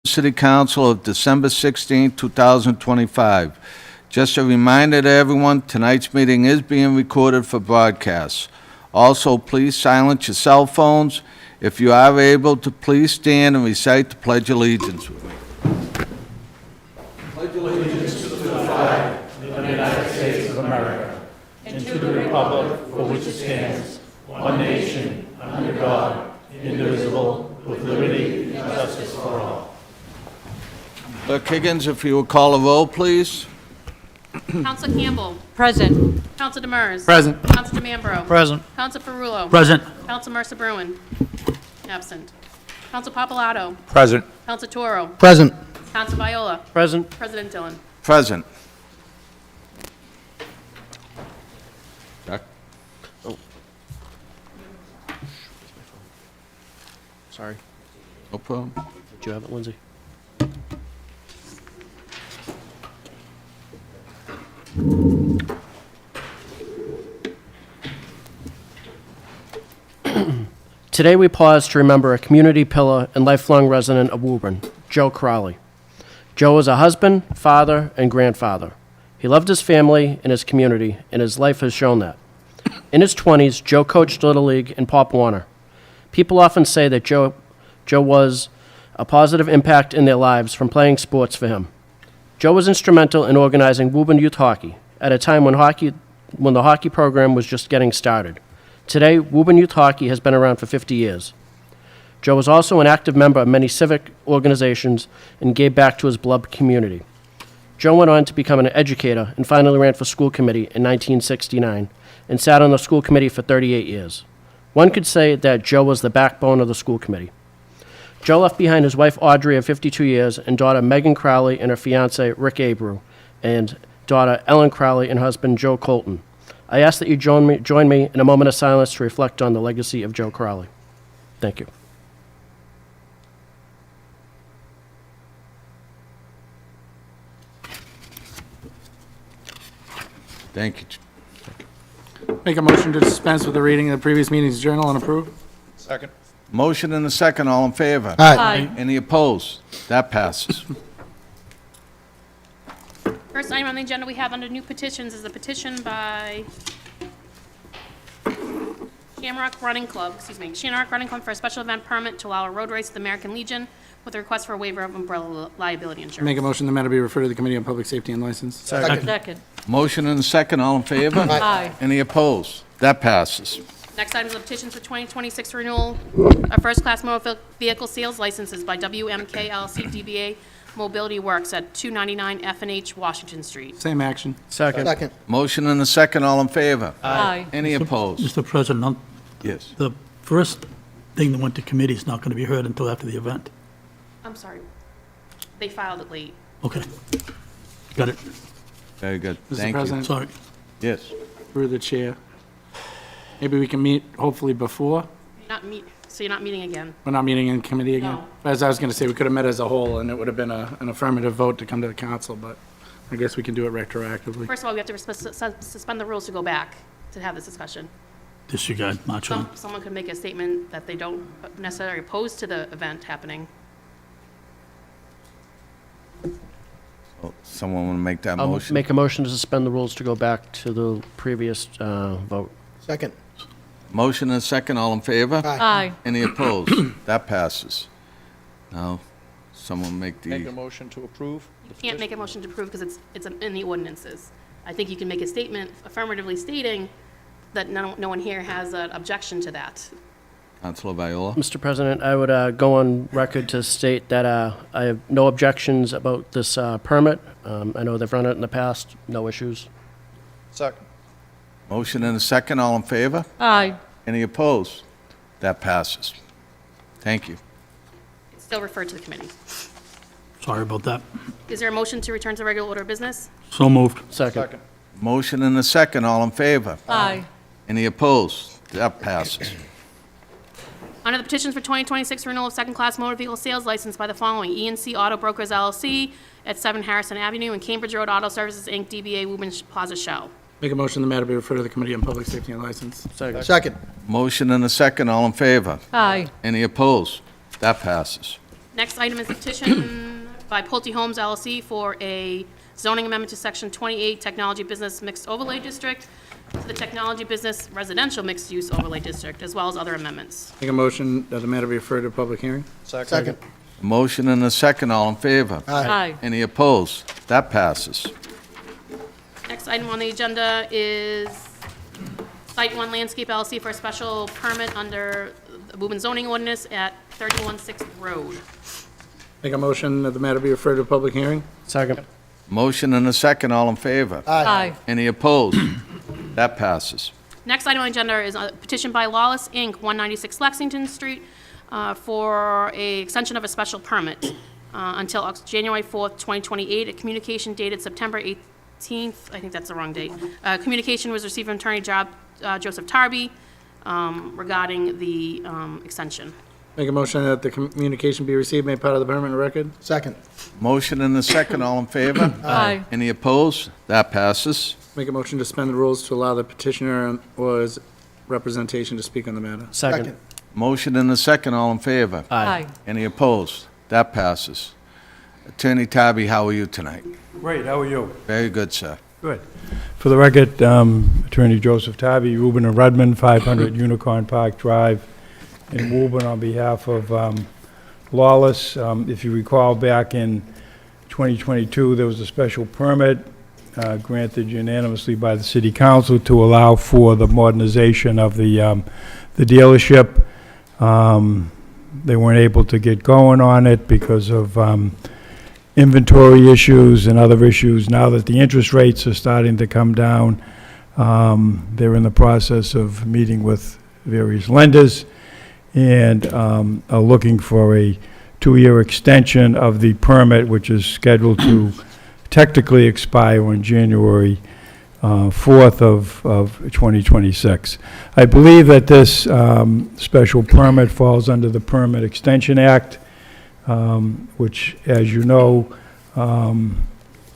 City Council of December 16, 2025. Just a reminder to everyone, tonight's meeting is being recorded for broadcast. Also, please silence your cell phones. If you are able to, please stand and recite the Pledge of Allegiance with me. Pledge allegiance to the flag of the United States of America, and to the republic for which it stands, one nation, under God, indivisible, with liberty and justice for all. Clerk Higgins, if you would call a roll, please. Counsel Campbell. Present. Counsel Demers. Present. Counsel DeMambro. Present. Counsel Perullo. Present. Counsel Mercer Bruin. Absent. Counsel Papalato. Present. Counsel Toro. Present. Counsel Viola. Present. President Dillon. Present. Jack? Sorry. No problem. Do you have it, Lindsay? Today we pause to remember a community pillar and lifelong resident of Woburn, Joe Crowley. Joe was a husband, father, and grandfather. He loved his family and his community, and his life has shown that. In his 20s, Joe coached Little League and Pop Warner. People often say that Joe was a positive impact in their lives from playing sports for him. Joe was instrumental in organizing Woburn youth hockey at a time when the hockey program was just getting started. Today, Woburn youth hockey has been around for 50 years. Joe was also an active member of many civic organizations and gave back to his beloved community. Joe went on to become an educator and finally ran for school committee in 1969 and sat on the school committee for 38 years. One could say that Joe was the backbone of the school committee. Joe left behind his wife Audrey of 52 years and daughter Megan Crowley and her fiance Rick Abreu, and daughter Ellen Crowley and husband Joe Colton. I ask that you join me in a moment of silence to reflect on the legacy of Joe Crowley. Thank you. Thank you. Make a motion to dispense with the reading of the previous meeting's journal and approve. Second. Motion and a second, all in favor? Aye. Any opposed? That passes. First item on the agenda we have under new petitions is a petition by Shamrock Running Club for a special event permit to allow a road race at the American Legion with a request for a waiver of umbrella liability insurance. Make a motion the matter be referred to the Committee on Public Safety and License. Second. Motion and a second, all in favor? Aye. Any opposed? That passes. Next item is a petition for 2026 renewal of first-class motor vehicle sales licenses by WMK LLC DBA Mobility Works at 299 F&H Washington Street. Same action. Second. Motion and a second, all in favor? Aye. Any opposed? Mr. President, Yes. the first thing that went to committee is not going to be heard until after the event. I'm sorry. They filed it late. Okay. Got it. Very good. Mr. Thank you. President, Sorry. Yes. through the chair, maybe we can meet hopefully before. So you're not meeting again? We're not meeting in committee again? No. As I was going to say, we could have met as a whole, and it would have been an affirmative vote to come to the council, but I guess we can do it retroactively. First of all, we have to suspend the rules to go back to have this discussion. Disregard, march on. Someone could make a statement that they don't necessarily oppose to the event happening. Someone want to make that I'll motion? make a motion to suspend the rules to go back to the previous vote. Second. Motion and a second, all in favor? Aye. Any opposed? That passes. Now, someone make Make a the, motion to approve? You can't make a motion to approve because it's in the ordinances. I think you can make a statement affirmatively stating that no one here has an objection to that. Councilor Viola? Mr. President, I would go on record to state that I have no objections about this permit. I know they've run it in the past, no issues. Second. Motion and a second, all in favor? Aye. Any opposed? That passes. Thank you. It's still referred to the committee. Sorry about that. Is there a motion to return to regular order of business? So moved. Second. Motion and a second, all in favor? Aye. Any opposed? That passes. Under the petitions for 2026 renewal of second-class motor vehicle sales license by the following: E&C Auto Brokers LLC at 7 Harrison Avenue and Cambridge Road Auto Services, Inc., DBA Woburn Plaza Shell. Make a motion the matter be referred to the Committee on Public Safety and License. Second. Second. Motion and a second, all in favor? Aye. Any opposed? That passes. Next item is a petition by Pulte Homes LLC for a zoning amendment to Section 28 Technology Business Mixed Overlay District to the Technology Business Residential Mixed Use Overlay District, as well as other amendments. Make a motion that the matter be referred to public hearing? Second. Motion and a second, all in favor? Aye. Any opposed? That passes. Next item on the agenda is Site 1 Landscape LLC for a special permit under the Woburn zoning ordinance at 31 Sixth Road. Make a motion that the matter be referred to public hearing? Second. Motion and a second, all in favor? Aye. Any opposed? That passes. Next item on the agenda is a petition by Lawless Inc., 196 Lexington Street, for a extension of a special permit until January 4th, 2028. A communication dated September 18th, I think that's the wrong date. Communication was received from Attorney Joseph Tarby regarding the extension. Make a motion that the communication be received, made part of the permanent record? Second. Motion and a second, all in favor? Aye. Any opposed? That passes. Make a motion to suspend the rules to allow the petitioner or his representation to speak on the matter? Second. Motion and a second, all in favor? Aye. Any opposed? That passes. Attorney Tabby, how are you tonight? Great, how are you? Very good, sir. Good. For the record, Attorney Joseph Tabby, Woburn and Redmond, 500 Unicorn Park Drive in Woburn, on behalf of Lawless. If you recall, back in 2022, there was a special permit granted unanimously by the City Council to allow for the modernization of the dealership. They weren't able to get going on it because of inventory issues and other issues. Now that the interest rates are starting to come down, they're in the process of meeting with various lenders and are looking for a 2-year extension of the permit, which is scheduled to technically expire on January 4th of 2026. I believe that this special permit falls under the Permit Extension Act, which, as you know,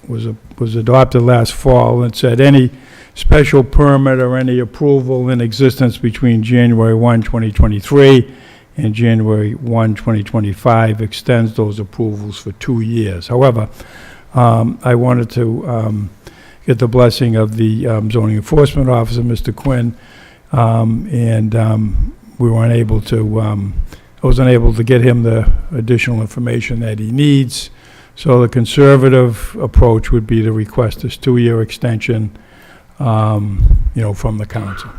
was adopted last fall, and said any special permit or any approval in existence between January 1, 2023 and January 1, 2025 extends those approvals for 2 years. However, I wanted to get the blessing of the zoning enforcement officer, Mr. Quinn, and we were unable to, I was unable to get him the additional information that he needs. So the conservative approach would be to request this 2-year extension, from the council.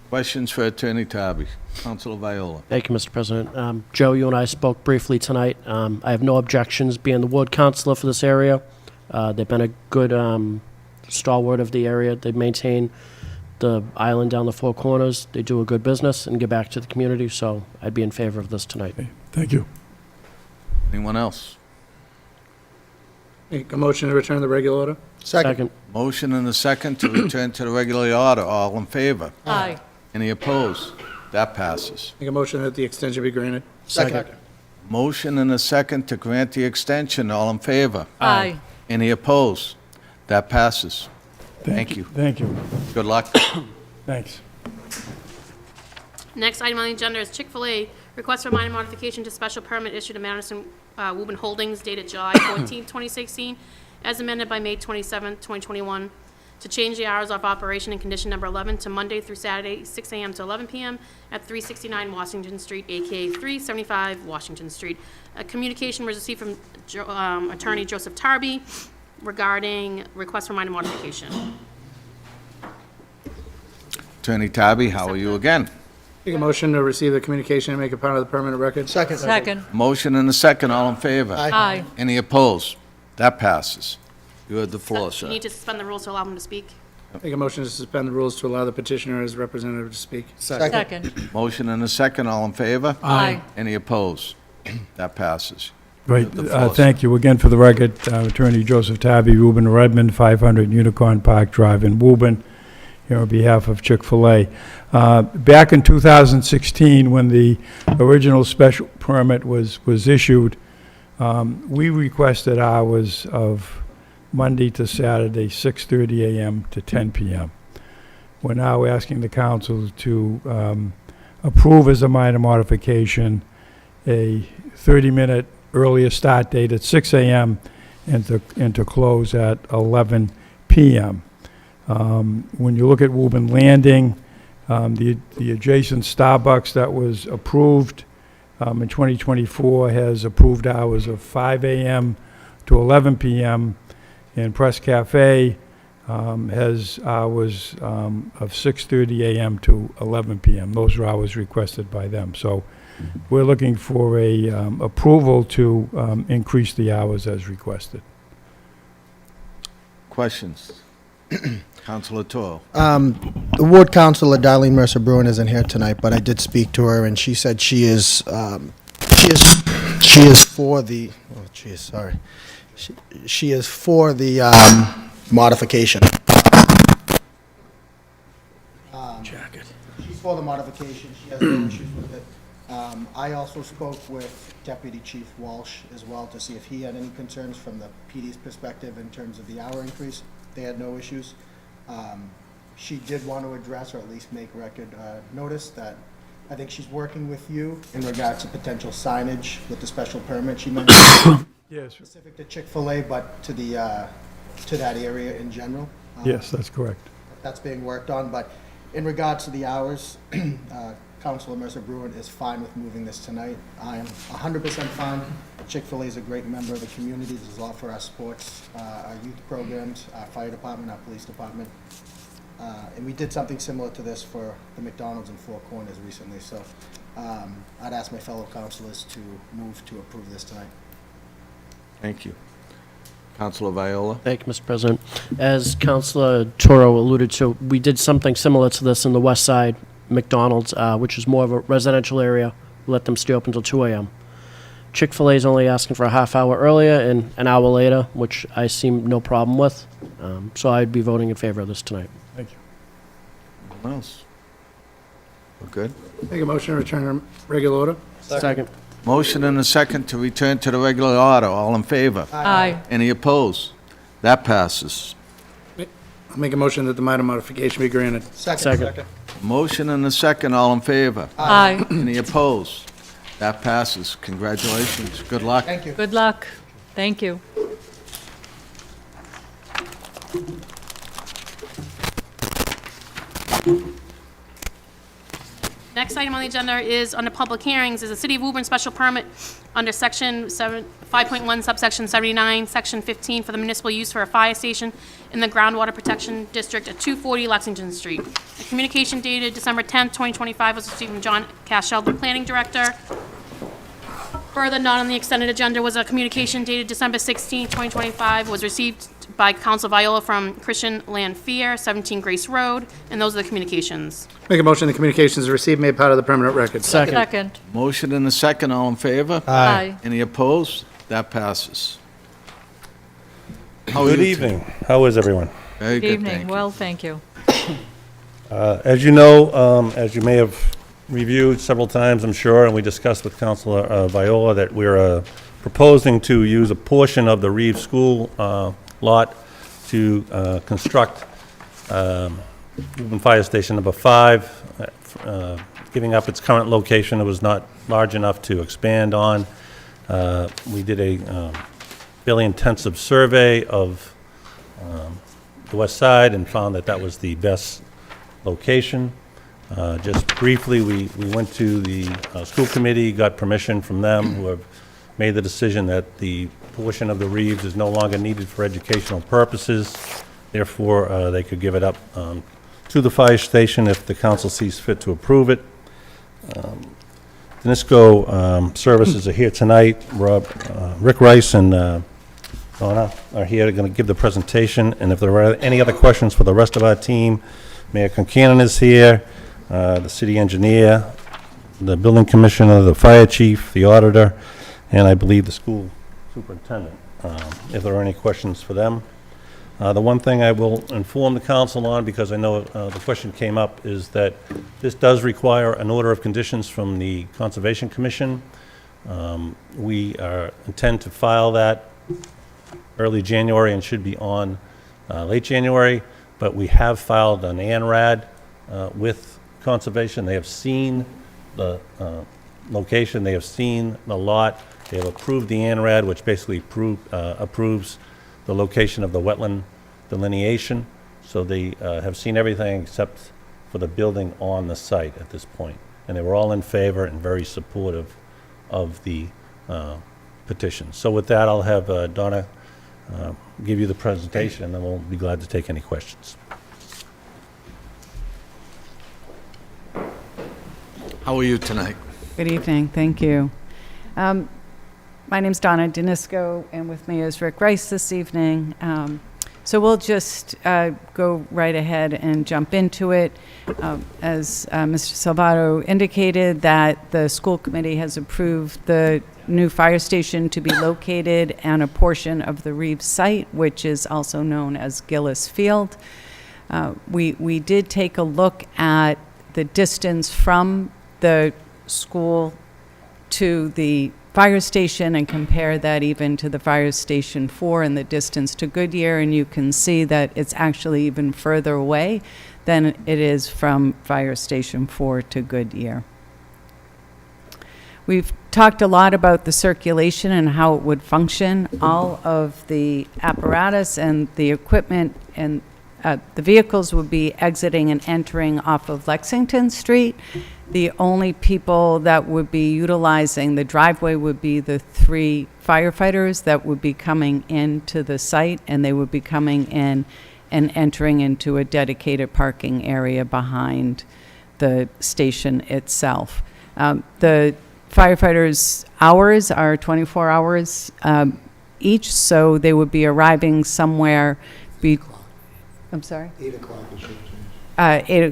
Questions for Attorney Tabby? Councilor Viola. Thank you, Mr. President. Joe, you and I spoke briefly tonight. I have no objections being the ward councilor for this area. They've been a good stalwart of the area. They maintain the island down the four corners. They do a good business and give back to the community, so I'd be in favor of this tonight. Thank you. Anyone else? Make a motion to return to the regular order? Second. Motion and a second to return to the regular order. All in favor? Aye. Any opposed? That passes. Make a motion that the extension be granted? Second. Motion and a second to grant the extension. All in favor? Aye. Any opposed? That passes. Thank you. Thank you. Good luck. Thanks. Next item on the agenda is Chick-fil-A, request for minor modification to special permit issued to Madison Woburn Holdings dated July 14, 2016, as amended by May 27, 2021, to change the hours of operation in condition number 11 to Monday through Saturday, 6 a.m. to 11 p.m. at 369 Washington Street, aka 375 Washington Street. A communication was received from Attorney Joseph Tarby regarding request for minor modification. Attorney Tabby, how are you again? Make a motion to receive the communication and make it part of the permanent record? Second. Second. Motion and a second. All in favor? Aye. Any opposed? That passes. You have the floor, You sir. need to suspend the rules to allow him to speak. Make a motion to suspend the rules to allow the petitioner or his representative to speak? Second. Motion and a second. All in favor? Aye. Any opposed? That passes. Great. The floor, sir. Thank you again for the record. Attorney Joseph Tabby, Woburn and Redmond, 500 Unicorn Park Drive in Woburn, here on behalf of Chick-fil-A. Back in 2016, when the original special permit was issued, we requested hours of Monday to Saturday, 6:30 a.m. to 10 p.m. We're now asking the council to approve as a minor modification a 30-minute earlier start date at 6 a.m. and to close at 11 p.m. When you look at Woburn Landing, the adjacent Starbucks that was approved in 2024 has approved hours of 5 a.m. to 11 p.m. And Press Cafe has hours of 6:30 a.m. to 11 p.m. Those are hours requested by them. So we're looking for a approval to increase the hours as requested. Questions? Councilor Toyle. The ward councilor, Darlene Mercer Bruin, isn't here tonight, but I did speak to her, and she said she is for the, oh geez, sorry. She is for the modification. Jacket. She's for the modification. She has no issues with it. I also spoke with Deputy Chief Walsh as well to see if he had any concerns from the PD's perspective in terms of the hour increase. They had no issues. She did want to address, or at least make record notice, that I think she's working with you in regards to potential signage with the special permit she mentioned. Yes. Specific to Chick-fil-A, but to the, to that area in general. Yes, that's correct. That's being worked on, but in regards to the hours, Councilor Mercer Bruin is fine with moving this tonight. I am 100% fine. Chick-fil-A is a great member of the community. This is all for our sports, our youth programs, our fire department, our police department. And we did something similar to this for the McDonald's in Four Corners recently, so I'd ask my fellow councilors to move to approve this tonight. Thank you. Councilor Viola. Thank you, Mr. President. As Councilor Toro alluded to, we did something similar to this in the West Side McDonald's, which is more of a residential area. We let them stay open until 2 a.m. Chick-fil-A is only asking for a half hour earlier and an hour later, which I see no problem with. So I'd be voting in favor of this tonight. Thank you. Anyone else? We're good? Make a motion to return to regular order. Second. Motion and a second to return to the regular order. All in favor? Aye. Any opposed? That passes. I'll make a motion that the minor modification be granted. Second. Motion and a second. All in favor? Aye. Any opposed? That passes. Congratulations. Good luck. Thank you. Good luck. Thank you. Next item on the agenda is, under public hearings, is a City of Woburn special permit under Section 5.1 subsection 79, Section 15 for the municipal use for a fire station in the Groundwater Protection District at 240 Lexington Street. A communication dated December 10th, 2025 was received from John Cashel, the planning director. Further, not on the extended agenda was a communication dated December 16th, 2025, was received by Council Viola from Christian Lanfear, 17 Grace Road, and those are the communications. Make a motion the communications are received, made part of the permanent record. Second. Second. Motion and a second. All in favor? Aye. Any opposed? That passes. How are Good you evening. How is everyone? Very Good good, evening. thank you. Well, thank you. As you know, as you may have reviewed several times, I'm sure, and we discussed with Councilor Viola, that we're proposing to use a portion of the Reeves School lot to construct Woburn Fire Station number 5, giving up its current location. It was not large enough to expand on. We did a fairly intensive survey of the west side and found that that was the best location. Just briefly, we went to the school committee, got permission from them, who have made the decision that the portion of the Reeves is no longer needed for educational purposes. Therefore, they could give it up to the fire station if the council sees fit to approve it. NISCO services are here tonight. Rick Rice and Donna are here, going to give the presentation, and if there are any other questions for the rest of our team, Mayor Concanon is here, the city engineer, the building commissioner, the fire chief, the auditor, and I believe the school superintendent, if there are any questions for them. The one thing I will inform the council on, because I know the question came up, is that this does require an order of conditions from the Conservation Commission. We intend to file that early January and should be on late January, but we have filed an ANRAD with Conservation. They have seen the location. They have seen the lot. They have approved the ANRAD, which basically approves the location of the wetland delineation. So they have seen everything except for the building on the site at this point. And they were all in favor and very supportive of the petition. So with that, I'll have Donna give you the presentation, and then we'll be glad to take any questions. How are you tonight? Good evening, thank you. My name's Donna Danisco, and with me is Rick Rice this evening. So we'll just go right ahead and jump into it. As Mr. Salvato indicated, that the school committee has approved the new fire station to be located on a portion of the Reeves site, which is also known as Gillis Field. We did take a look at the distance from the school to the fire station and compare that even to the fire station 4 and the distance to Goodyear, and you can see that it's actually even further away than it is from fire station 4 to Goodyear. We've talked a lot about the circulation and how it would function. All of the apparatus and the equipment and the vehicles would be exiting and entering off of Lexington Street. The only people that would be utilizing the driveway would be the 3 firefighters that would be coming into the site, and they would be coming in and entering into a dedicated parking area behind the station itself. The firefighters' hours are 24 hours each, so they would be arriving somewhere. I'm sorry? 8 o'clock.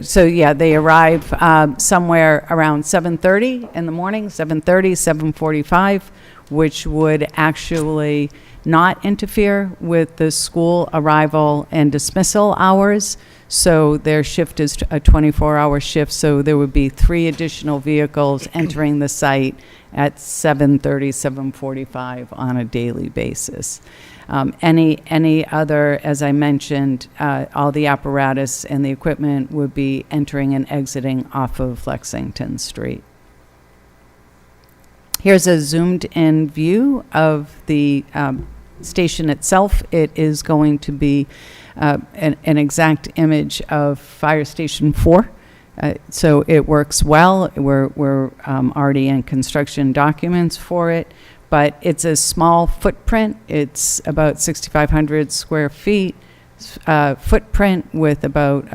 So yeah, they arrive somewhere around 7:30 in the morning, 7:30, 7:45, which would actually not interfere with the school arrival and dismissal hours. So their shift is a 24-hour shift, so there would be 3 additional vehicles entering the site at 7:30, 7:45 on a daily basis. Any other, as I mentioned, all the apparatus and the equipment would be entering and exiting off of Lexington Street. Here's a zoomed-in view of the station itself. It is going to be an exact image of Fire Station 4. So it works well. We're already in construction documents for it. But it's a small footprint. It's about 6,500 square feet footprint with about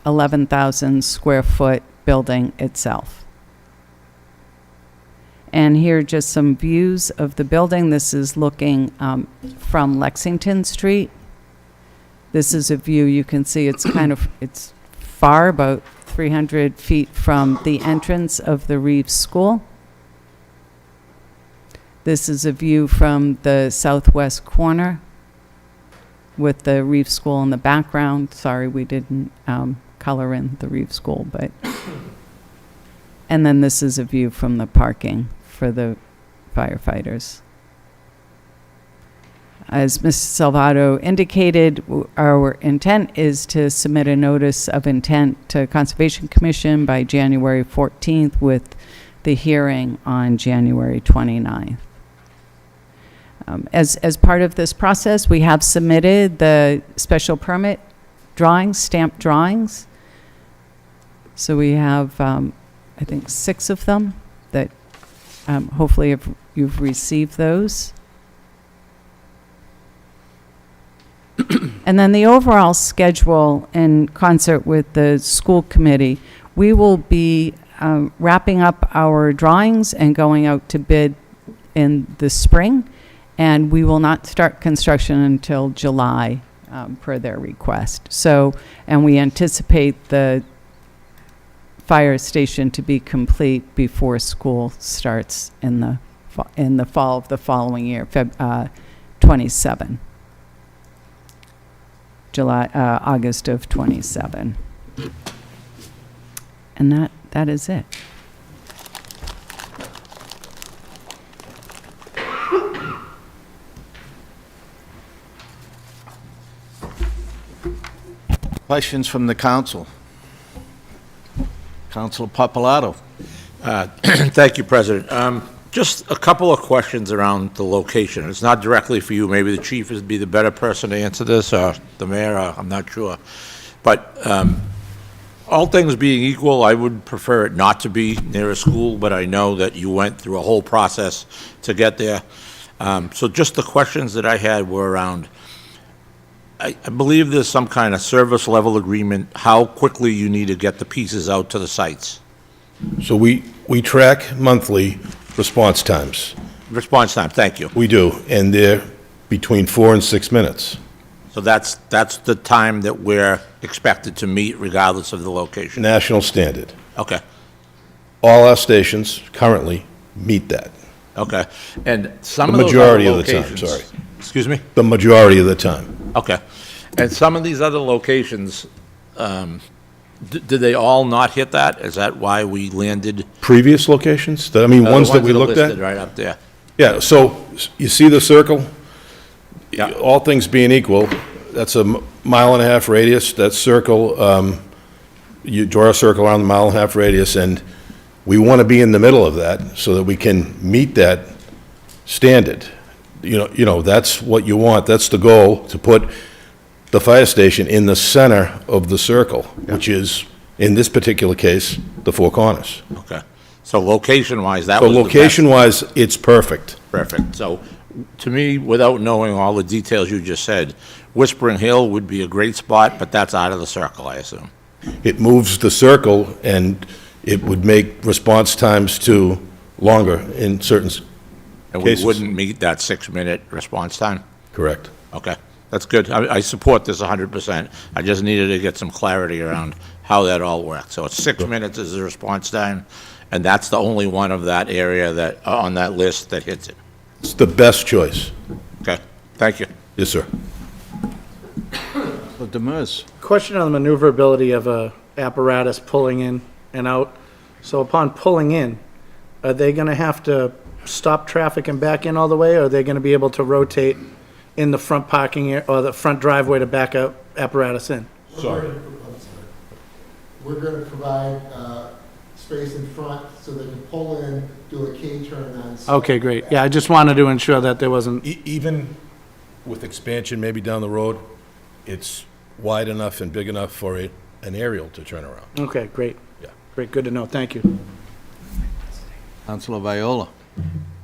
11,000 square foot building itself. And here are just some views of the building. This is looking from Lexington Street. This is a view you can see. It's far, about 300 feet from the entrance of the Reeves School. This is a view from the southwest corner with the Reeves School in the background. Sorry, we didn't color in the Reeves School, but. And then this is a view from the parking for the firefighters. As Mr. Salvato indicated, our intent is to submit a notice of intent to Conservation Commission by January 14th with the hearing on January 29th. As part of this process, we have submitted the special permit drawings, stamped drawings. So we have, I think, 6 of them that hopefully you've received those. And then the overall schedule in concert with the school committee, we will be wrapping up our drawings and going out to bid in the spring. And we will not start construction until July per their request. So, and we anticipate the fire station to be complete before school starts in the fall of the following year, 27. August of 27. And that is it. Questions from the council? Councilor Papalato. Thank you, President. Just a couple of questions around the location. It's not directly for you. Maybe the chief would be the better person to answer this, or the mayor, I'm not sure. But all things being equal, I would prefer it not to be near a school, but I know that you went through a whole process to get there. So just the questions that I had were around, I believe there's some kind of service level agreement, how quickly you need to get the pieces out to the sites. So we track monthly response times. Response time, thank you. We do, and they're between 4 and 6 minutes. So that's the time that we're expected to meet regardless of the location. National standard. Okay, All our stations currently meet that. okay. And some The of those other majority of the time, locations. sorry. Excuse me? The majority of the time. Okay. And some of these other locations, did they all not hit that? Is that why we landed? Previous locations, The ones that we are looked listed at? right up there. Yeah, so you see the circle? Yeah. All things being equal, that's a mile-and-a-half radius. That circle, you draw a circle around the mile-and-a-half radius, and we want to be in the middle of that so that we can meet that standard. You know, that's what you want. That's the goal, to put the fire station in the center of the circle, which is, in this particular case, the Four Corners. Okay. So location-wise, that So was the best. location-wise, it's perfect. Perfect. So to me, without knowing all the details you just said, Whispering Hill would be a great spot, but that's out of the circle, I assume. It moves the circle, and it would make response times to longer in certain And we cases. wouldn't meet that 6-minute response time? Correct. Okay, that's good. I support this 100%. I just needed to get some clarity around how that all works. So it's 6 minutes is the response time, and that's the only one of that area that, on that list that hits it. It's the best choice. Okay, thank you. Yes, sir. The Demers. Question on the maneuverability of a apparatus pulling in and out. So upon pulling in, are they gonna have to stop traffic and back in all the way, or are they gonna be able to rotate in the front parking or the front driveway to back up apparatus in? Sorry. We're gonna provide space in front so they can pull in, do a K-turn on. Okay, great. Yeah, I just wanted to ensure that there wasn't, Even with expansion maybe down the road, it's wide enough and big enough for an aerial to turn around. okay, great. Yeah. Great, good to know. Thank you. Councilor Viola.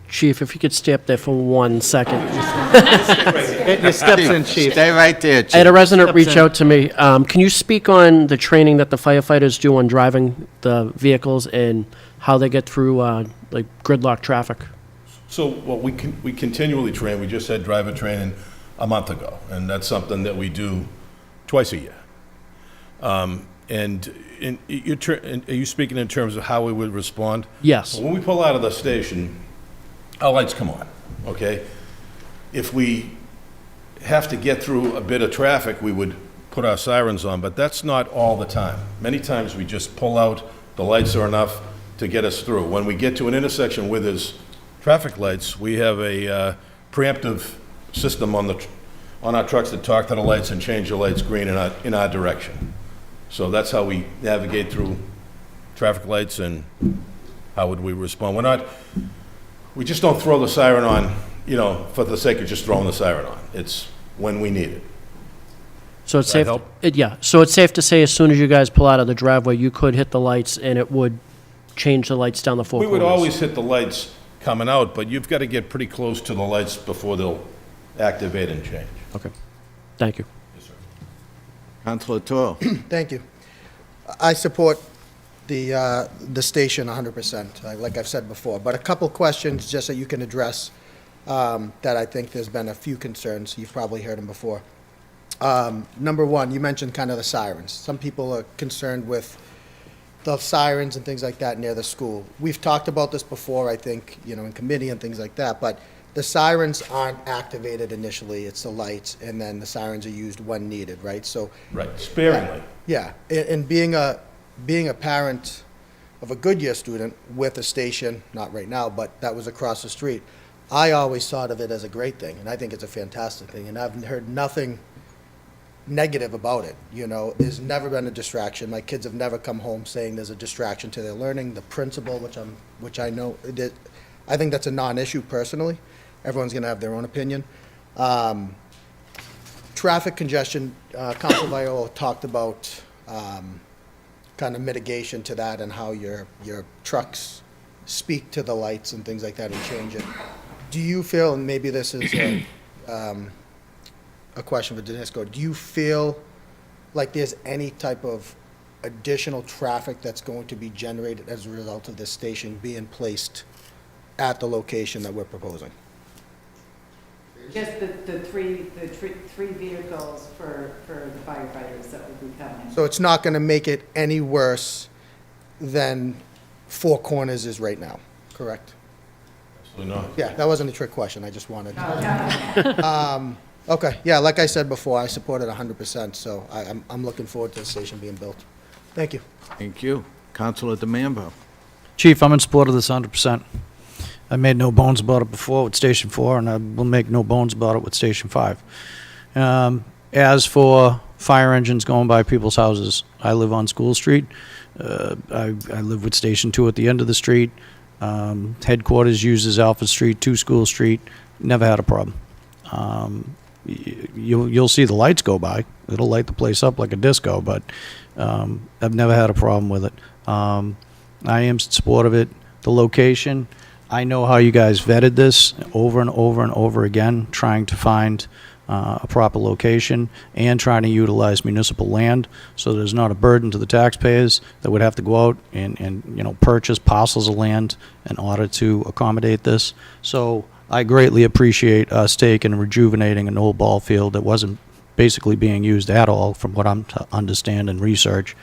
Chief, if you could stay up there for 1 second. Get your steps in, chief. Stay right there, I had a Chief. resident Steps reach in. out to me. Can you speak on the training that the firefighters do on driving the vehicles and how they get through, like, gridlock traffic? So, well, we continually train. We just had driver training a month ago, and that's something that we do twice a year. And are you speaking in terms of how we would respond? Yes. When we pull out of the station, our lights come on, okay? If we have to get through a bit of traffic, we would put our sirens on, but that's not all the time. Many times we just pull out, the lights are enough to get us through. When we get to an intersection where there's traffic lights, we have a preemptive system on our trucks that talk to the lights and change the lights green in our direction. So that's how we navigate through traffic lights, and how would we respond. We just don't throw the siren on, for the sake of just throwing the siren on. It's when we need it. So it's Does that safe, help? yeah, so it's safe to say as soon as you guys pull out of the driveway, you could hit the lights and it would change the lights down the four We corners? would always hit the lights coming out, but you've got to get pretty close to the lights before they'll activate and change. Okay, thank you. Councilor Toro. Thank you. I support the station 100%, like I've said before, but a couple questions just so you can address that I think there's been a few concerns. You've probably heard them before. Number one, you mentioned kind of the sirens. Some people are concerned with the sirens and things like that near the school. We've talked about this before, I think, in committee and things like that, but the sirens aren't activated initially. It's the lights, and then the sirens are used when needed, right? So Right, sparingly. yeah, and being a parent of a Goodyear student with a station, not right now, but that was across the street, I always thought of it as a great thing, and I think it's a fantastic thing, and I've heard nothing negative about it, you know. There's never been a distraction. My kids have never come home saying there's a distraction to their learning. The principal, which I know, I think that's a non-issue personally. Everyone's gonna have their own opinion. Traffic congestion, Council Viola talked about, kind of mitigation to that and how your trucks speak to the lights and things like that and change it. Do you feel, and maybe this is a question for Danisco, do you feel like there's any type of additional traffic that's going to be generated as a result of this station being placed at the location that we're proposing? Just the three vehicles for the firefighters that will be coming. So it's not going to make it any worse than Four Corners is right now, correct? Absolutely not. Yeah, that wasn't a trick question, I just wanted. Okay, yeah, like I said before, I support it 100%, so I'm looking forward to the station being built. Thank you. Thank you. Councilor DeMambro. Chief, I'm in support of this 100%. I made no bones about it before with Station 4, and I will make no bones about it with Station 5. As for fire engines going by people's houses, I live on School Street. I live with Station 2 at the end of the street. Headquarters uses Alpha Street to School Street. Never had a problem. You'll see the lights go by. It'll light the place up like a disco, but I've never had a problem with it. I am in support of it. The location, I know how you guys vetted this over and over and over again, trying to find a proper location and trying to utilize municipal land so there's not a burden to the taxpayers that would have to go out and purchase parcels of land in order to accommodate this. So I greatly appreciate us taking and rejuvenating an old ball field that wasn't basically being used at all, from what I'm to understand and research.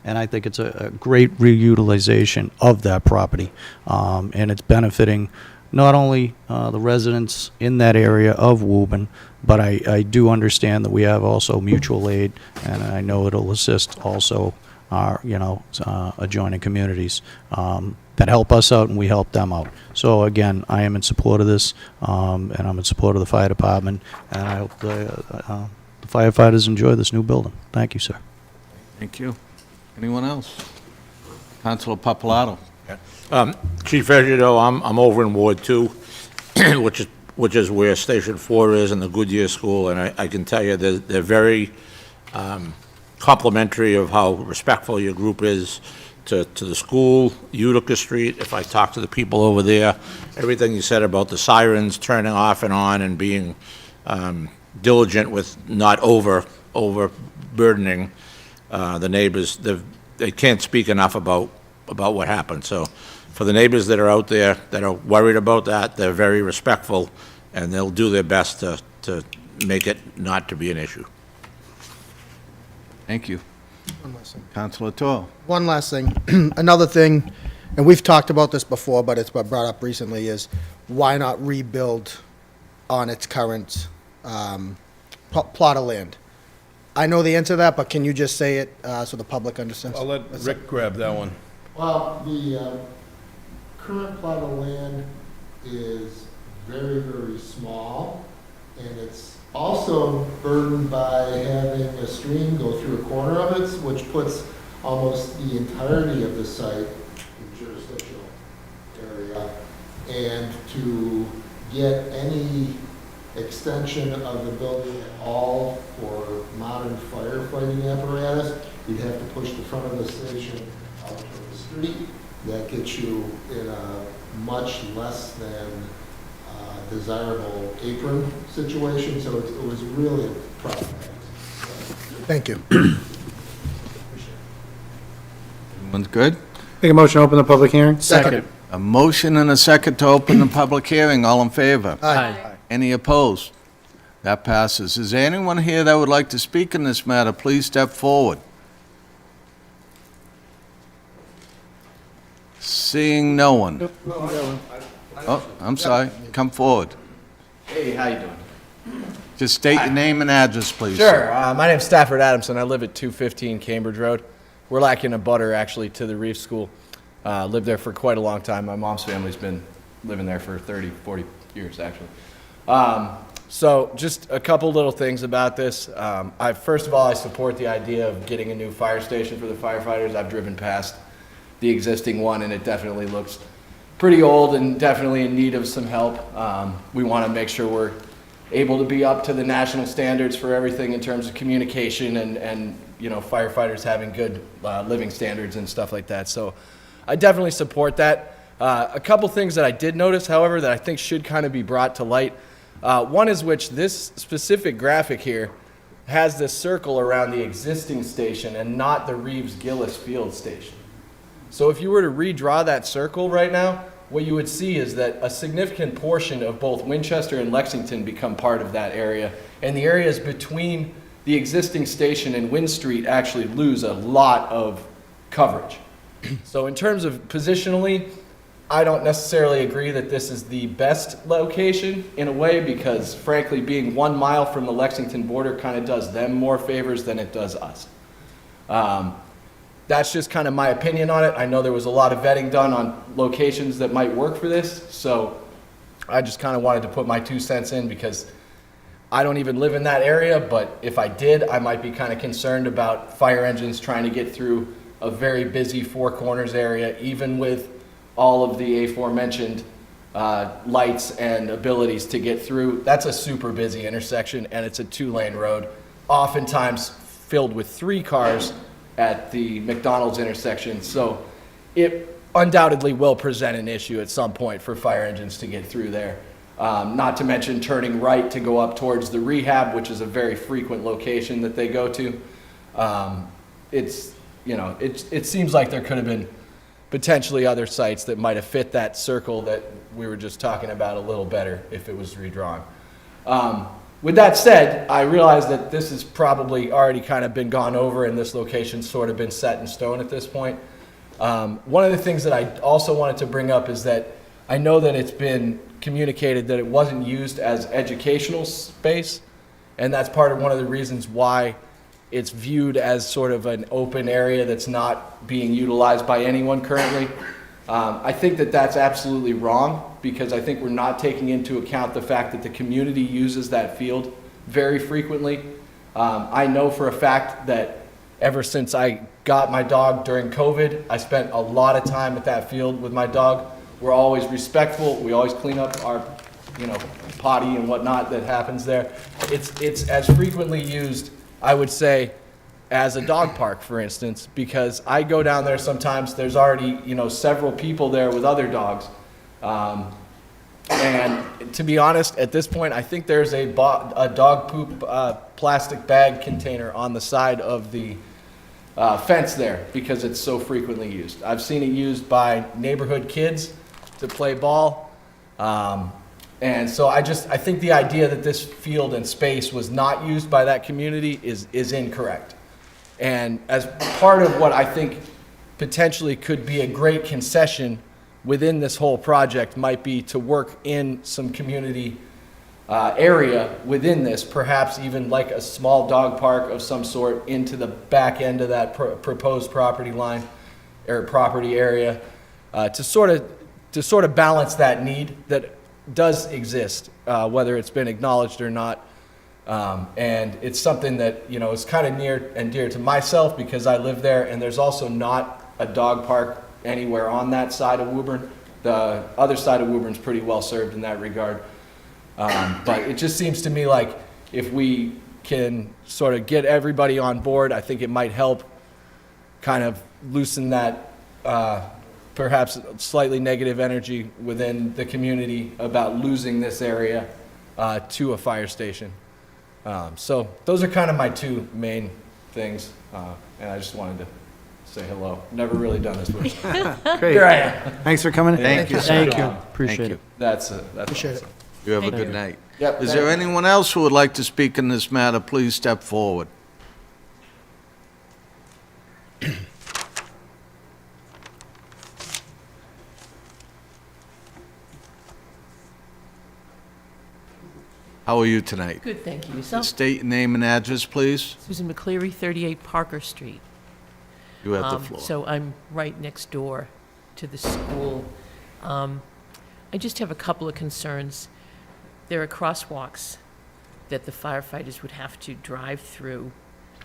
And I think it's a great reutilization of that property. And it's benefiting not only the residents in that area of Woburn, but I do understand that we have also mutual aid, and I know it'll assist also our, adjoining communities that help us out and we help them out. So again, I am in support of this, and I'm in support of the fire department, and I hope the firefighters enjoy this new building. Thank you, sir. Thank you. Anyone else? Councilor Papalato. Chief, as you know, I'm over in Ward 2, which is where Station 4 is and the Goodyear School, and I can tell you they're very complimentary of how respectful your group is to the school, Utica Street. If I talk to the people over there, everything you said about the sirens turning off and on and being diligent with not overburdening the neighbors, they can't speak enough about what happened. So for the neighbors that are out there that are worried about that, they're very respectful, and they'll do their best to make it not to be an issue. Thank you. One last thing. Councilor Toral. One last thing. Another thing, and we've talked about this before, but it's been brought up recently, is why not rebuild on its current plot of land? I know the answer to that, but can you just say it so the public understands? I'll let Rick grab that one. Well, the current plot of land is very, very small, and it's also burdened by having a stream go through a corner of it, which puts almost the entirety of the site in jurisdictional area. And to get any extension of the building at all for modern firefighting apparatus, you'd have to push the front of the station out to the street. That gets you in a much less than desirable apron situation, so it was really problematic. Thank you. Everyone's good? Make a motion to open the public hearing? Second. A motion and a second to open the public hearing. All in favor? Aye. Any opposed? That passes. Is there anyone here that would like to speak in this matter? Please step forward. Seeing no one. Oh, I'm sorry. Come forward. Hey, how you doing? Just state your name and address, please. Sure. My name's Stafford Adamson. I live at 215 Cambridge Road. We're lacking a butter, actually, to the Reef School. Lived there for quite a long time. My mom's family's been living there for 30, 40 years, actually. So just a couple little things about this. First of all, I support the idea of getting a new fire station for the firefighters. I've driven past the existing one, and it definitely looks pretty old and definitely in need of some help. We want to make sure we're able to be up to the national standards for everything in terms of communication and you know, firefighters having good living standards and stuff like that. So I definitely support that. A couple things that I did notice, however, that I think should kind of be brought to light. One is which this specific graphic here has this circle around the existing station and not the Reeves-Gillis Field station. So if you were to redraw that circle right now, what you would see is that a significant portion of both Winchester and Lexington become part of that area, and the areas between the existing station and Wynn Street actually lose a lot of coverage. So in terms of positionally, I don't necessarily agree that this is the best location in a way, because frankly, being 1 mile from the Lexington border kind of does them more favors than it does us. That's just kind of my opinion on it. I know there was a lot of vetting done on locations that might work for this, so I just kind of wanted to put my 2 cents in, because I don't even live in that area, but if I did, I might be kind of concerned about fire engines trying to get through a very busy Four Corners area, even with all of the aforementioned lights and abilities to get through. That's a super busy intersection, and it's a 2-lane road, oftentimes filled with 3 cars at the McDonald's intersection. So it undoubtedly will present an issue at some point for fire engines to get through there. Not to mention turning right to go up towards the rehab, which is a very frequent location that they go to. It seems like there could have been potentially other sites that might have fit that circle that we were just talking about a little better if it was redrawn. With that said, I realize that this has probably already kind of been gone over, and this location's sort of been set in stone at this point. One of the things that I also wanted to bring up is that I know that it's been communicated that it wasn't used as educational space, and that's part of one of the reasons why it's viewed as sort of an open area that's not being utilized by anyone currently. I think that that's absolutely wrong, because I think we're not taking into account the fact that the community uses that field very frequently. I know for a fact that ever since I got my dog during COVID, I spent a lot of time at that field with my dog. We're always respectful. We always clean up our, potty and whatnot that happens there. It's as frequently used, I would say, as a dog park, for instance, because I go down there sometimes, there's already, several people there with other dogs. And to be honest, at this point, I think there's a dog poop plastic bag container on the side of the fence there, because it's so frequently used. I've seen it used by neighborhood kids to play ball. And so I think the idea that this field and space was not used by that community is incorrect. And as part of what I think potentially could be a great concession within this whole project might be to work in some community area within this, perhaps even like a small dog park of some sort into the back end of that proposed property line or property area, to sort of balance that need that does exist, whether it's been acknowledged or not. And it's something that, is kind of near and dear to myself because I live there, and there's also not a dog park anywhere on that side of Woburn. The other side of Woburn's pretty well served in that regard. But it just seems to me like if we can sort of get everybody on board, I think it might help kind of loosen that perhaps slightly negative energy within the community about losing this area to a fire station. So those are kind of my 2 main things, and I just wanted to say hello. Never really done this before. Great. Here I am. Thanks for coming in. Thank you, sir. Thank you. Appreciate it. That's Appreciate awesome. You have a Thank good you. night. Yep, Is thank there you. anyone else who would like to speak in this matter? Please step forward. How are you tonight? Good, thank you. Yourself? State your name and address, please. Susan McCleary, 38 Parker Street. You have the floor. So I'm right next door to the school. I just have a couple of concerns. There are crosswalks that the firefighters would have to drive through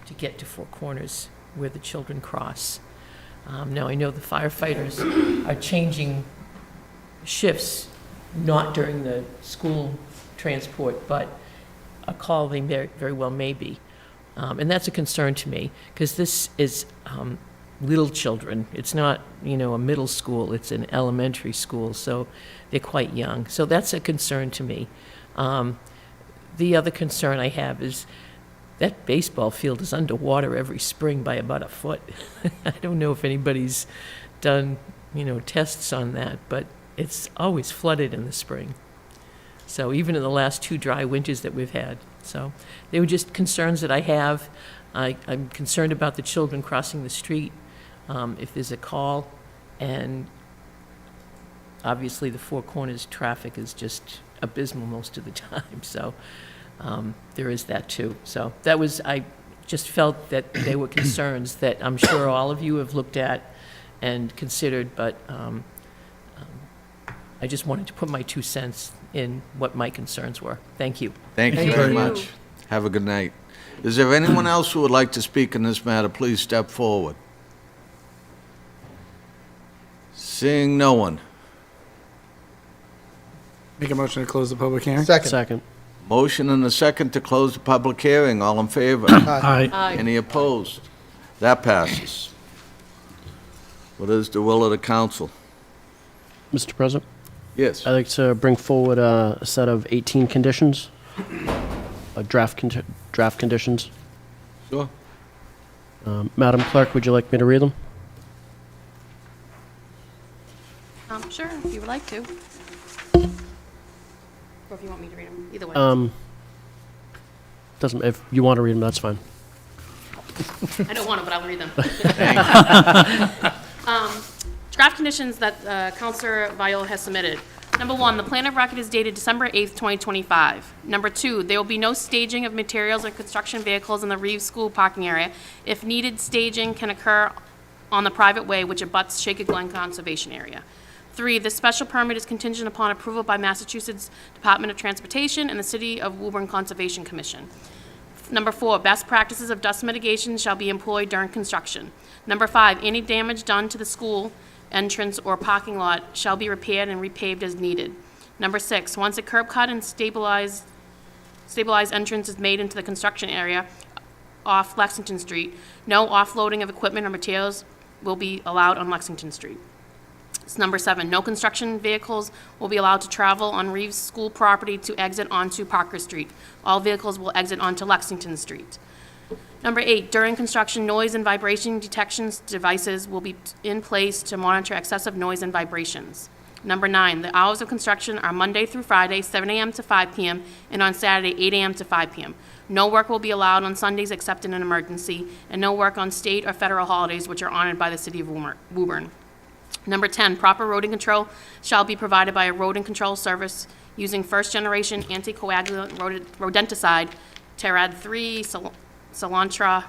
to get to Four Corners where the children cross. Now, I know the firefighters are changing shifts, not during the school transport, but a call they very well may be. And that's a concern to me, because this is little children. It's not, a middle school, it's an elementary school, so they're quite young. So that's a concern to me. The other concern I have is that baseball field is underwater every spring by about a foot. I don't know if anybody's done, tests on that, but it's always flooded in the spring. So even in the last 2 dry winters that we've had. So they were just concerns that I have. I'm concerned about the children crossing the street, if there's a call, and obviously the Four Corners traffic is just abysmal most of the time, so there is that too. So that was, I just felt that they were concerns that I'm sure all of you have looked at and considered, but I just wanted to put my 2 cents in what my concerns were. Thank you. Thank you very much. Have a good night. Is there anyone else who would like to speak in this matter? Please step forward. Seeing no one. Make a motion to close the public hearing? Second. Motion and a second to close the public hearing. All in favor? Aye. Any opposed? That passes. What is the will of the council? Mr. President, Yes. I'd like to bring forward a set of 18 conditions, draft conditions. Sure. Madam Clerk, would you like me to read them? Sure, if you would like to. Or if you want me to read them, either way. Doesn't, if you want to read them, that's fine. I don't want to, but I'll read them. Draft conditions that Counselor Viola has submitted. Number 1, the plan of record is dated December 8th, 2025. Number 2, there will be no staging of materials or construction vehicles in the Reeves School parking area. If needed, staging can occur on the private way which abuts Shaker Glen Conservation Area. 3, this special permit is contingent upon approval by Massachusetts Department of Transportation and the City of Woburn Conservation Commission. Number 4, best practices of dust mitigation shall be employed during construction. Number 5, any damage done to the school entrance or parking lot shall be repaired and repaved as needed. Number 6, once a curb cut and stabilized entrance is made into the construction area off Lexington Street, no offloading of equipment or materials will be allowed on Lexington Street. Number 7, no construction vehicles will be allowed to travel on Reeves School property to exit onto Parker Street. All vehicles will exit onto Lexington Street. Number 8, during construction, noise and vibration detection devices will be in place to monitor excessive noise and vibrations. Number 9, the hours of construction are Monday through Friday, 7 a.m. to 5 p.m., and on Saturday, 8 a.m. to 5 p.m. No work will be allowed on Sundays except in an emergency, and no work on state or federal holidays which are honored by the City of Woburn. Number 10, proper rodent control shall be provided by a rodent control service using first-generation anticoagulant rodenticide, Terad 3, Cilantro,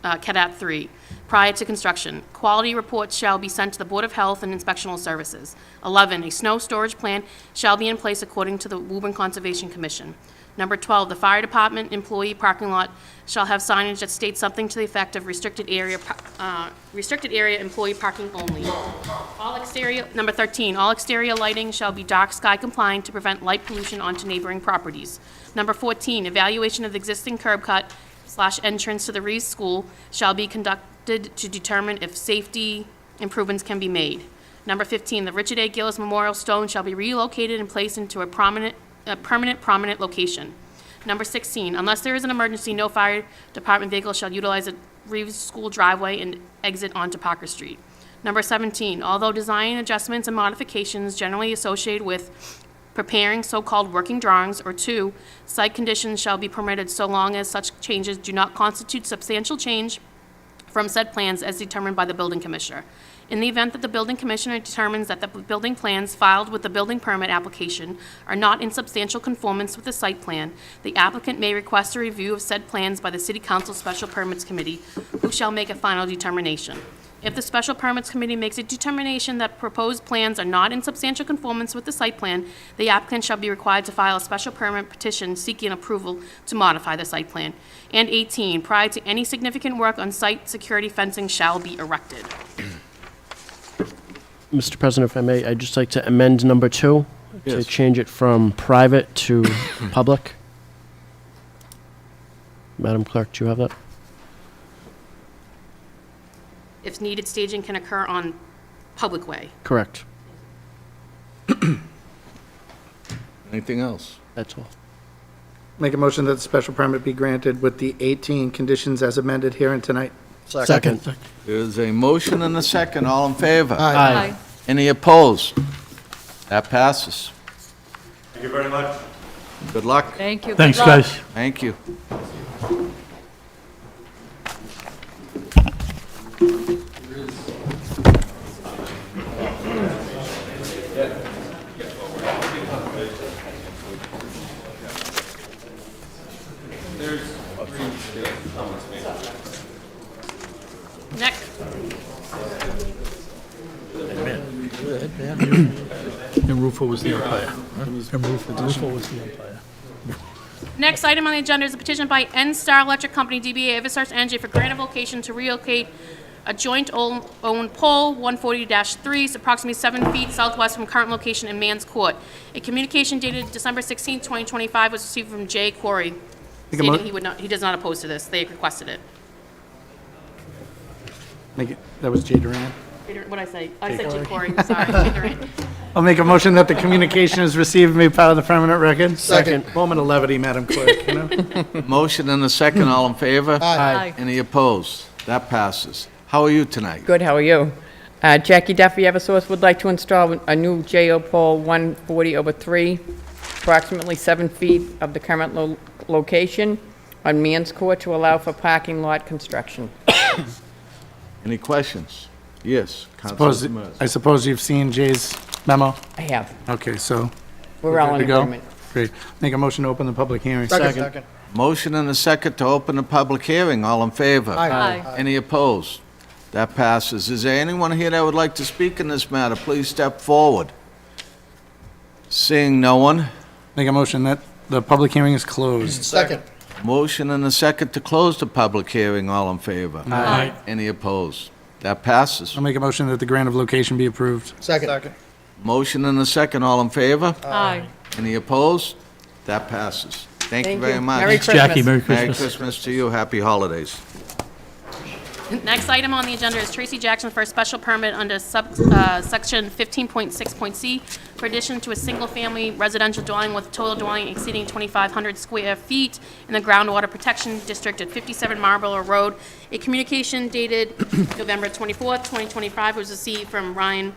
Cadat 3, prior to construction. Quality reports shall be sent to the Board of Health and Inspectional Services. 11, a snow storage plan shall be in place according to the Woburn Conservation Commission. Number 12, the fire department employee parking lot shall have signage that states something to the effect of restricted area employee parking only. Number 13, all exterior lighting shall be dark sky compliant to prevent light pollution onto neighboring properties. Number 14, evaluation of the existing curb cut / entrance to the Reeves School shall be conducted to determine if safety improvements can be made. Number 15, the Richard A. Gillis Memorial Stone shall be relocated and placed into a permanent location. Number 16, unless there is an emergency, no fire department vehicle shall utilize a Reeves School driveway and exit onto Parker Street. Number 17, although design adjustments and modifications generally associated with preparing so-called working drawings, or 2, site conditions shall be permitted so long as such changes do not constitute substantial change from said plans as determined by the building commissioner. In the event that the building commissioner determines that the building plans filed with the building permit application are not in substantial conformance with the site plan, the applicant may request a review of said plans by the City Council Special Permits Committee, who shall make a final determination. If the Special Permits Committee makes a determination that proposed plans are not in substantial conformance with the site plan, the applicant shall be required to file a special permit petition seeking approval to modify the site plan. And 18, prior to any significant work on site, security fencing shall be erected. Mr. President, if I may, I'd just like to amend number 2 to Yes. change it from private to public. Madam Clerk, do you have that? If needed, staging can occur on public way. Correct. Anything else? That's all. Make a motion that the special permit be granted with the 18 conditions as amended here and tonight. Second. There's a motion and a second. All in favor? Aye. Any opposed? That passes. Thank you very much. Good luck. Thank you. Thanks, Good luck. guys. Thank you. Next, And Rufo was the umpire. And Rufo was the umpire. next item on the agenda is a petition by N-Star Electric Company, DBA Eversource Energy, for grant of location to relocate a joint-owned pole, 140-3, is approximately 7 feet southwest from current location in Mans Court. A communication dated December 16, 2025 was received from Jay Corey, Make a mo- stating he does not oppose to this. They requested it. That was Jay Duran. What'd I say? I said Jay Corey, sorry. Jay Durant. I'll make a motion that the communication is received and made part of the permanent record. Second. Moment of levity, Madam Clerk, you know? Motion and a second. All in favor? Aye. Any opposed? That passes. How are you tonight? Good, how are you? Jackie Duffy, Eversource, would like to install a new JO pole 140/3, approximately 7 feet of the current location on Mans Court to allow for parking lot construction. Any questions? Yes. Suppose- Councilor Demers. I suppose you've seen Jay's memo? I have. Okay, so. We're all good in to go? agreement. Great. Make a motion to open the public hearing. Second. Motion and a second to open the public hearing. All in favor? Aye. Any opposed? That passes. Is there anyone here that would like to speak in this matter? Please step forward. Seeing no one, Make a motion that the public hearing is closed. Second. motion and a second to close the public hearing. All in favor? Aye. Any opposed? That passes. I'll make a motion that the grant of location be approved. Second. Motion and a second. All in favor? Aye. Any opposed? That passes. Thank you Thank very you. much. Merry Jackie, Christmas. Merry Merry Christmas. Christmas to you. Happy holidays. Next item on the agenda is Tracy Jackson for a special permit under section 15.6.c for addition to a single-family residential dwelling with total dwelling exceeding 2,500 square feet in the groundwater protection district at 57 Marlborough Road. A communication dated November 24th, 2025 was received from Ryan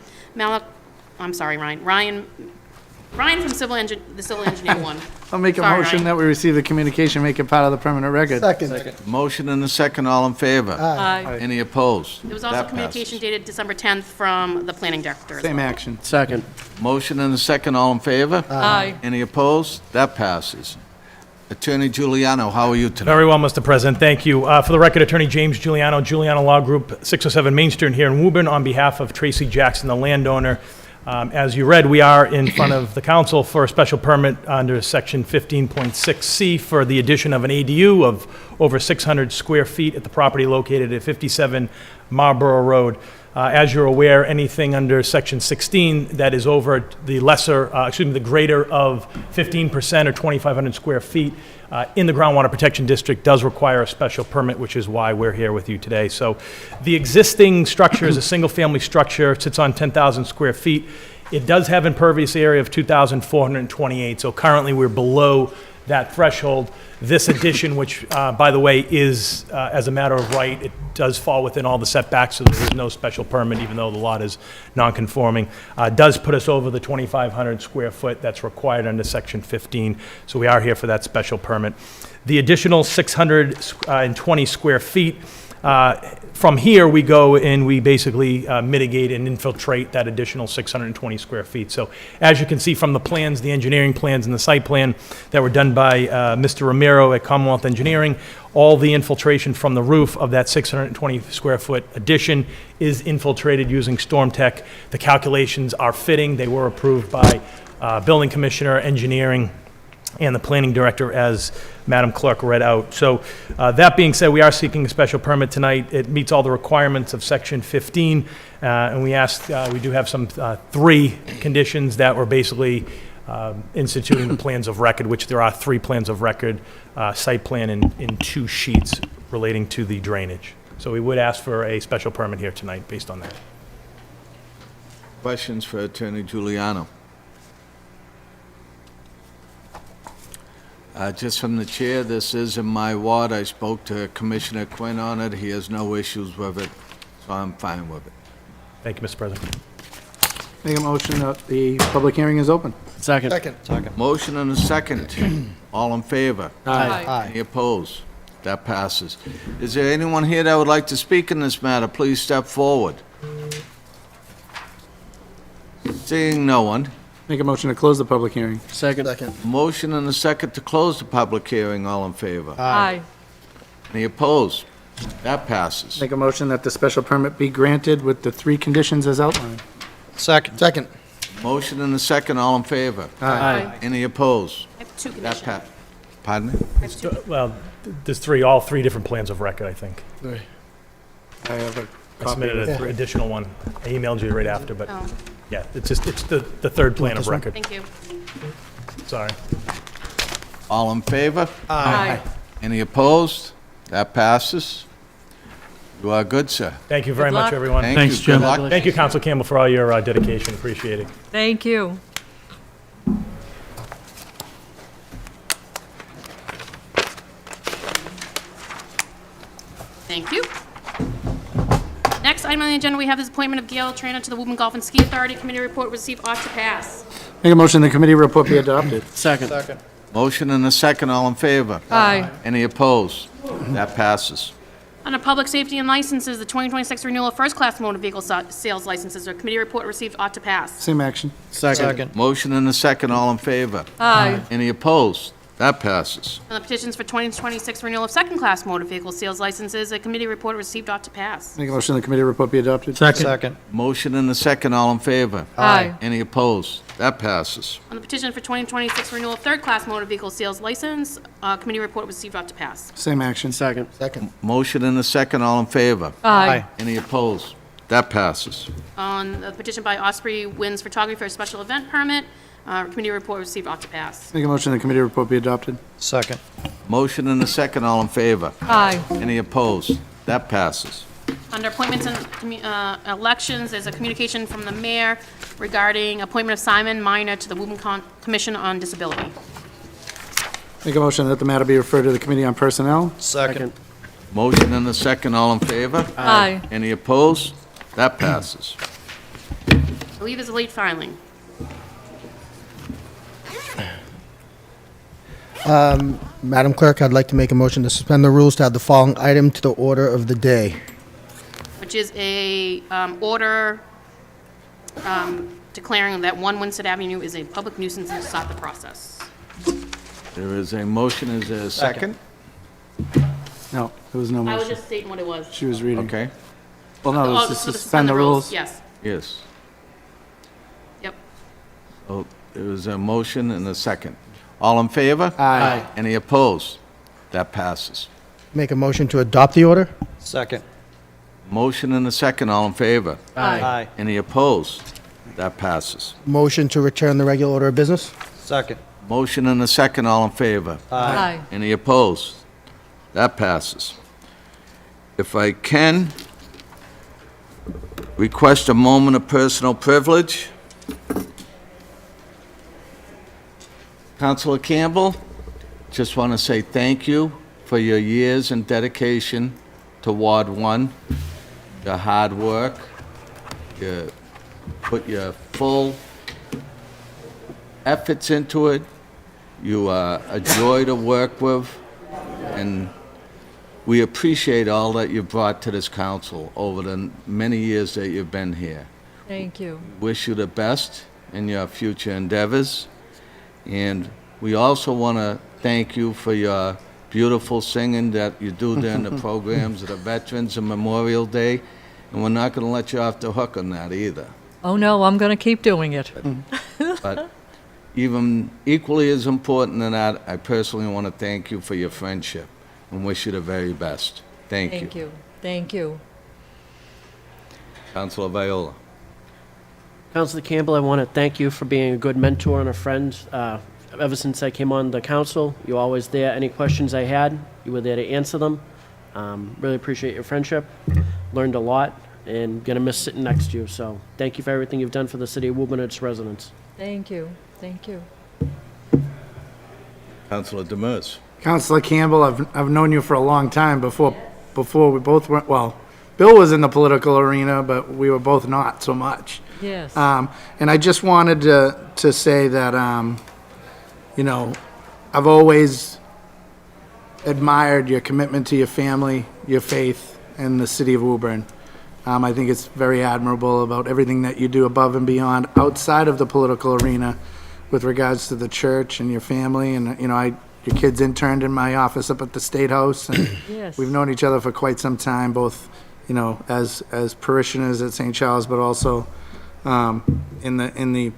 from the Civil Engineer 1. I'll make a Sorry, motion Ryan. that we receive the communication, make it part of the permanent record. Second. Motion and a second. All in favor? Aye. Any opposed? There was also That communication passes. dated December 10th from the planning director as Same well. action. Second. Motion and a second. All in favor? Aye. Any opposed? That passes. Attorney Giuliano, how are you today? Very well, Mr. President, thank you. For the record, Attorney James Giuliano, Giuliano Law Group, 607 Main Street here in Woburn, on behalf of Tracy Jackson, the landowner. As you read, we are in front of the council for a special permit under section 15.6C for the addition of an ADU of over 600 square feet at the property located at 57 Marlborough Road. As you're aware, anything under section 16 that is over the the greater of 15% or 2,500 square feet in the groundwater protection district does require a special permit, which is why we're here with you today. So the existing structure is a single-family structure. It sits on 10,000 square feet. It does have impervious area of 2,428, so currently we're below that threshold. This addition, which, by the way, is, as a matter of right, it does fall within all the setbacks, so there is no special permit, even though the lot is non-conforming, does put us over the 2,500 square foot that's required under Section 15, so we are here for that special permit. The additional 620 square feet From here, we go and we basically mitigate and infiltrate that additional 620 square feet. So as you can see from the plans, the engineering plans and the site plan that were done by Mr. Romero at Commonwealth Engineering, all the infiltration from the roof of that 620 square foot addition is infiltrated using Storm Tech. The calculations are fitting. They were approved by Building Commissioner, Engineering, and the Planning Director, as Madam Clerk read out. So that being said, we are seeking a special permit tonight. It meets all the requirements of Section 15, and we do have some 3 conditions that were basically instituting the plans of record, which there are 3 plans of record, site plan in 2 sheets relating to the drainage. So we would ask for a special permit here tonight based on that. Questions for Attorney Giuliano? Just from the chair, this is in my ward. I spoke to Commissioner Quinn on it. He has no issues with it, so I'm fine with it. Thank you, Mr. President. Make a motion that the public hearing is open. Second. Second. Motion and a second. All in favor? Aye. Any opposed? That passes. Is there anyone here that would like to speak in this matter? Please step forward. Seeing no one. Make a motion to close the public hearing. Second. Motion and a second to close the public hearing. All in favor? Aye. Any opposed? That passes. Make a motion that the special permit be granted with the 3 conditions as outlined. Second. Motion and a second. All in favor? Aye. Any opposed? I have 2 That conditions. Pardon me? I have 2. Well, there's all 3 different plans of record, I think. I have a I copy submitted of an it. additional one. I emailed you right after, but Oh, yeah, it's the 3rd plan of record. thank you. Sorry. All in favor? Aye. Any opposed? That passes. You are good, sir. Thank you very Good much, luck. everyone. Thank Thanks, you. Jim. Good luck. Thank you, Council Campbell, for all your dedication. Appreciate it. Thank you. Thank you. Next item on the agenda, we have this appointment of Gail Trainer to the Woburn Golf and Ski Authority Committee report received ought to pass. Make a motion the committee report be adopted. Second. Motion and a second. All in favor? Aye. Any opposed? That passes. Under Public Safety and Licenses, the 2026 renewal of first-class motor vehicle sales licenses, a committee report received ought to pass. Same action. Second. Motion and a second. All in favor? Aye. Any opposed? That passes. On the petitions for 2026 renewal of second-class motor vehicle sales licenses, a committee report received ought to pass. Make a motion the committee report be adopted. Second. Motion and a second. All in favor? Aye. Any opposed? That passes. On the petition for 2026 renewal of third-class motor vehicle sales license, committee report received ought to pass. Same action. Second. Motion and a second. All in favor? Aye. Any opposed? That passes. On the petition by Osprey Winds Photography for a special event permit, committee report received ought to pass. Make a motion the committee report be adopted. Second. Motion and a second. All in favor? Aye. Any opposed? That passes. Under appointments and elections, there's a communication from the mayor regarding appointment of Simon Minor to the Woburn Commission on Disability. Make a motion that the matter be referred to the Committee on Personnel. Second. Motion and a second. All in favor? Aye. Any opposed? That passes. I believe is a late filing. Madam Clerk, I'd like to make a motion to suspend the rules to add the following item to the order of the day. Which is a order declaring that 1 Winston Avenue is a public nuisance and to stop the process. There is a motion. Is there a second? No, there was no I was motion. just stating what it was. She was reading. Okay. Well, no, it Oh, was to for the suspend the rules. Yes, Yes. yep. Oh, there is a motion and a second. All in favor? Aye. Any opposed? That passes. Make a motion to adopt the order? Second. Motion and a second. All in favor? Aye. Any opposed? That passes. Motion to return the regular order of business? Second. Motion and a second. All in favor? Aye. Any opposed? That passes. If I can request a moment of personal privilege. Councilor Campbell, just want to say thank you for your years and dedication to Ward 1, your hard work. You put your full efforts into it. You are a joy to work with, and We appreciate all that you've brought to this council over the many years that you've been here. Thank you. Wish you the best in your future endeavors. And we also want to thank you for your beautiful singing that you do during the programs of the Veterans and Memorial Day. And we're not going to let you off the hook on that either. Oh, no, I'm going to keep doing it. But even equally as important than that, I personally want to thank you for your friendship and wish you the very best. Thank you. Thank you. Thank you. Councilor Viola. Councilor Campbell, I want to thank you for being a good mentor and a friend. Ever since I came on the council, you were always there. Any questions I had, you were there to answer them. Really appreciate your friendship. Learned a lot, and gonna miss sitting next to you. So thank you for everything you've done for the city of Woburn and its residents. Thank you. Thank you. Councilor Demers. Councilor Campbell, I've known you for a long time before we both went, well, Bill was in the political arena, but we were both not so much. Yes. And I just wanted to say that, you know, I've always admired your commitment to your family, your faith, and the city of Woburn. I think it's very admirable about everything that you do above and beyond outside of the political arena with regards to the church and your family. And, you know, your kids interned in my office up at the State House, and Yes. we've known each other for quite some time, both, you know, as parishioners at St. Charles, but also in the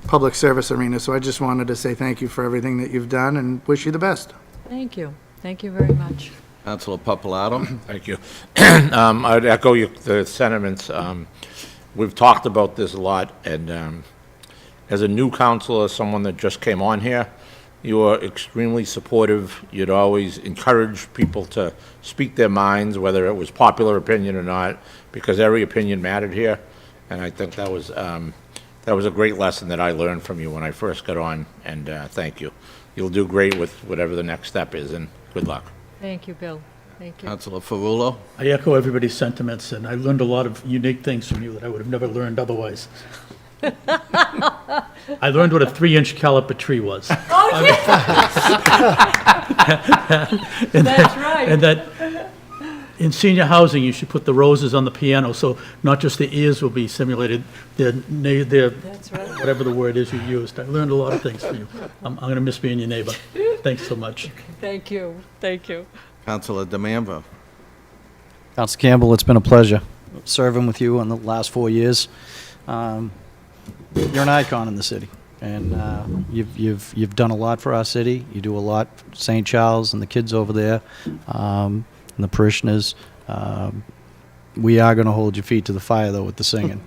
public service arena. So I just wanted to say thank you for everything that you've done and wish you the best. Thank you. Thank you very much. Councilor Papalato. Thank you. I'd echo the sentiments. We've talked about this a lot, and as a new councilor, someone that just came on here, you were extremely supportive. You'd always encourage people to speak their minds, whether it was popular opinion or not, because every opinion mattered here. And I think that was a great lesson that I learned from you when I first got on, and thank you. You'll do great with whatever the next step is, and good luck. Thank you, Bill. Thank you. Councilor Ferrulo. I echo everybody's sentiments, and I learned a lot of unique things from you that I would have never learned otherwise. I learned what a 3-inch caliper tree was. Oh, And That's that- right. And that in senior housing, you should put the roses on the piano, so not just the ears will be simulated, their, That's right. whatever the word is you used. I learned a lot of things from you. I'm going to miss being your neighbor. Thanks so much. Thank you. Thank you. Councilor DeManvo. Council Campbell, it's been a pleasure serving with you in the last 4 years. You're an icon in the city, and you've done a lot for our city. You do a lot for St. Charles and the kids over there, and the parishioners. We are going to hold your feet to the fire, though, with the singing.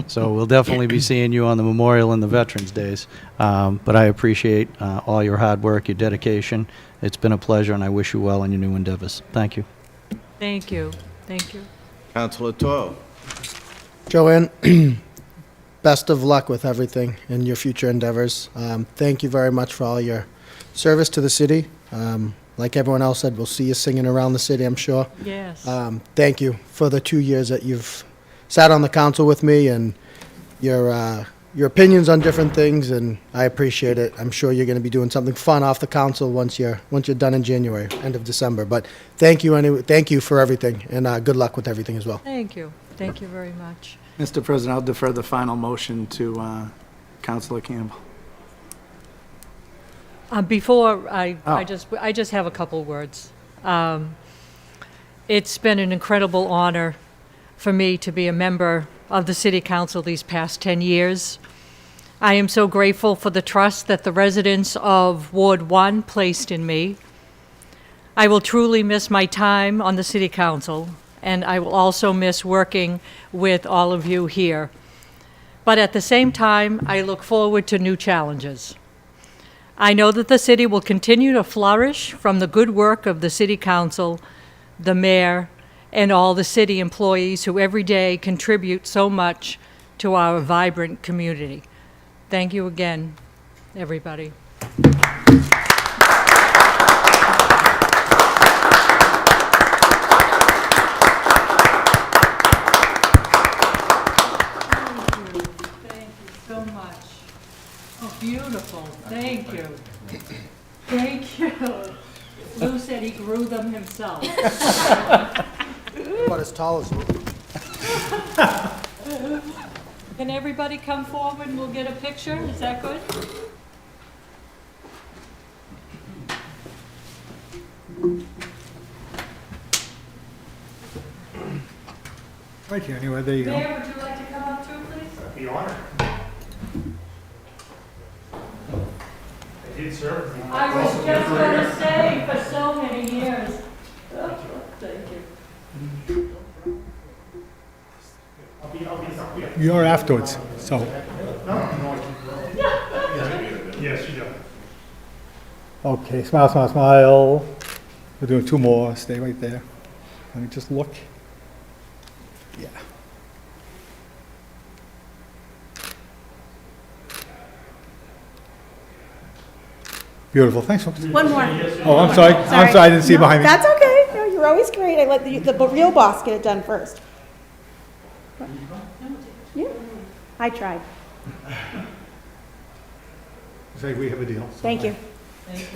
So we'll definitely be seeing you on the Memorial and the Veterans Days. But I appreciate all your hard work, your dedication. It's been a pleasure, and I wish you well in your new endeavors. Thank you. Thank you. Thank you. Councilor Toro. Joanne, best of luck with everything in your future endeavors. Thank you very much for all your service to the city. Like everyone else said, we'll see you singing around the city, I'm sure. Yes. Thank you for the 2 years that you've sat on the council with me and your opinions on different things, and I appreciate it. I'm sure you're going to be doing something fun off the council once you're done in January, end of December. But thank you anyway. Thank you for everything, and good luck with everything as well. Thank you. Thank you very much. Mr. President, I'll defer the final motion to Councilor Campbell. Before I Oh. I just have a couple words. It's been an incredible honor for me to be a member of the City Council these past 10 years. I am so grateful for the trust that the residents of Ward 1 placed in me. I will truly miss my time on the City Council, and I will also miss working with all of you here. But at the same time, I look forward to new challenges. I know that the city will continue to flourish from the good work of the City Council, the mayor, and all the city employees who every day contribute so much to our vibrant community. Thank you again, everybody. Thank you so much. Oh, beautiful. Thank you. Thank you. Lou said he grew them himself. About as tall as you. Can everybody come forward and we'll get a picture? Is that good? Right here, anyway, there you go. Mayor, would you like to come up too, please? Be honored. I did serve. I was just going to say, for so many years. Thank you. You're afterwards, so. Yes, you do. Okay, smile, smile, smile. We're doing two more. Stay right there. Let me just look. Yeah. Beautiful. Thanks. One more. Oh, I'm sorry. I'm sorry. I didn't see you behind me. That's okay. No, you're always great. I let the real boss get it done first. Yeah, I tried. Say we have a deal. Thank you. Thank you.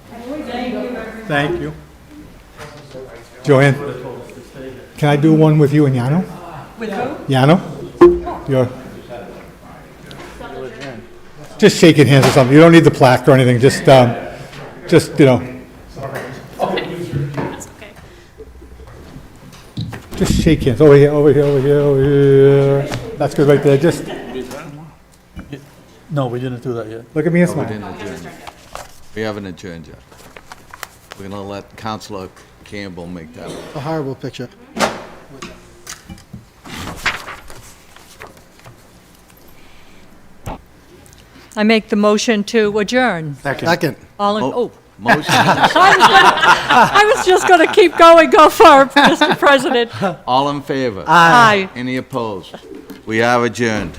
Thank you, everybody. Thank you. Joanne, can I do one with you and Yano? With who? Yano? Your. Just shaking hands or something. You don't need the plaque or anything. Just, you know. That's okay. Just shake hands. Over here, over here, over here, over here. That's good right there. Just No, we didn't do that yet. look at me and No, we smile. didn't adjourn. We haven't adjourned yet. We're gonna let Councilor Campbell make that one. A horrible picture. I make the motion to adjourn. Second. All in, Mo- oh. Motion, I was just going to keep going. Go for it, Mr. President. all in favor? Aye. Any opposed? We are adjourned.